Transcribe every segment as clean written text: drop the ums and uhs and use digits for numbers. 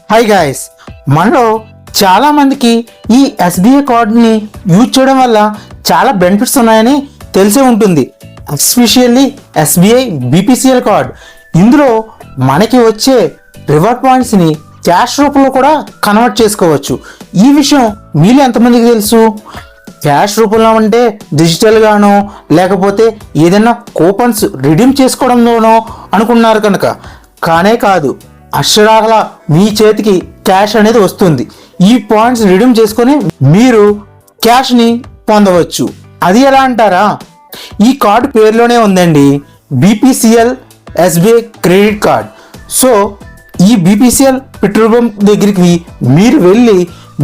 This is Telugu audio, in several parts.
హాయ్ గాయస్, మనలో చాలా మందికి ఈ ఎస్బీఐ కార్డుని యూజ్ చేయడం వల్ల చాలా బెనిఫిట్స్ ఉన్నాయని తెలిసే ఉంటుంది. Especially SBI BPCL card. ఇందులో మనకి వచ్చే రివార్డ్ పాయింట్స్ని క్యాష్ రూపంలో కూడా కన్వర్ట్ చేసుకోవచ్చు. ఈ విషయం మీలో ఎంతమందికి తెలుసు? క్యాష్ రూపంలో అంటే డిజిటల్గానో లేకపోతే ఏదైనా కూపన్స్ రిడీమ్ చేసుకోవడంలోనో అనుకున్నారు కనుక, కానే కాదు, అక్షరాల మీ చేతికి క్యాష్ అనేది వస్తుంది. ఈ పాయింట్స్ రిడీమ్ చేసుకొని మీరు క్యాష్ని పొందవచ్చు. అది ఎలా అంటారా? ఈ కార్డు పేరులోనే ఉందండి, BPCL SBI credit card. So ఈ బీపీసీఎల్ పెట్రోల్ బంక్ దగ్గరికి మీరు వెళ్ళి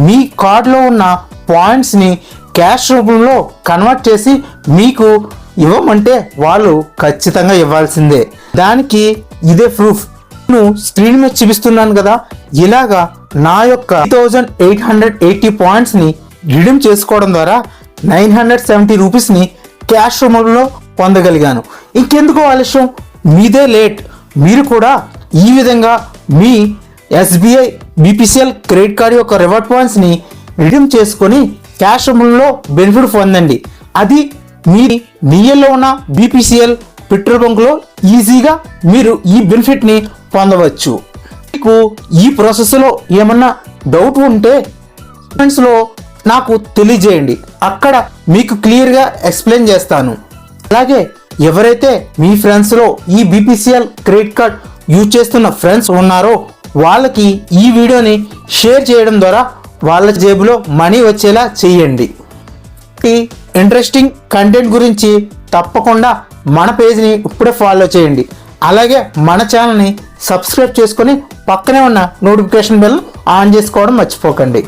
మీ కార్డులో ఉన్న పాయింట్స్ని క్యాష్ రూపంలో కన్వర్ట్ చేసి మీకు ఇవ్వమంటే వాళ్ళు ఖచ్చితంగా ఇవ్వాల్సిందే. దానికి ఇదే ప్రూఫ్. నేను స్క్రీన్ మీద చూపిస్తున్నాను కదా, ఇలాగా నా యొక్క 3880 పాయింట్స్ని రిడీమ్ చేసుకోవడం ద్వారా 970 రూపీస్ని క్యాష్ రూపంలో పొందగలిగాను. ఇంకెందుకు ఆలస్యం, మీదే లేట్. మీరు కూడా ఈ విధంగా మీ ఎస్బీఐ బీపీసీఎల్ క్రెడిట్ కార్డ్ యొక్క రివార్డ్ పాయింట్స్ని రిడీమ్ చేసుకొని క్యాష్ రూపంలో బెనిఫిట్ పొందండి. అది మీ నియర్లో ఉన్న బీపీసీఎల్ పెట్రోల్ బంక్లో ఈజీగా మీరు ఈ బెనిఫిట్ని పొందవచ్చు. మీకు ఈ ప్రాసెస్లో ఏమన్నా డౌట్ ఉంటే కామెంట్స్లో నాకు తెలియజేయండి, అక్కడ మీకు క్లియర్గా ఎక్స్ప్లెయిన్ చేస్తాను. అలాగే ఎవరైతే మీ ఫ్రెండ్స్లో ఈ బీపీసీఎల్ క్రెడిట్ కార్డ్ యూజ్ చేస్తున్న ఫ్రెండ్స్ ఉన్నారో వాళ్ళకి ఈ వీడియోని షేర్ చేయడం ద్వారా వాళ్ళ జేబులో మనీ వచ్చేలా చేయండి. ఈ ఇంట్రెస్టింగ్ కంటెంట్ గురించి తప్పకుండా మన పేజ్ని ఇప్పుడే ఫాలో చేయండి. అలాగే మన ఛానల్ని సబ్స్క్రైబ్ చేసుకొని పక్కనే ఉన్న నోటిఫికేషన్ బెల్ ఆన్ చేసుకోవడం మర్చిపోకండి.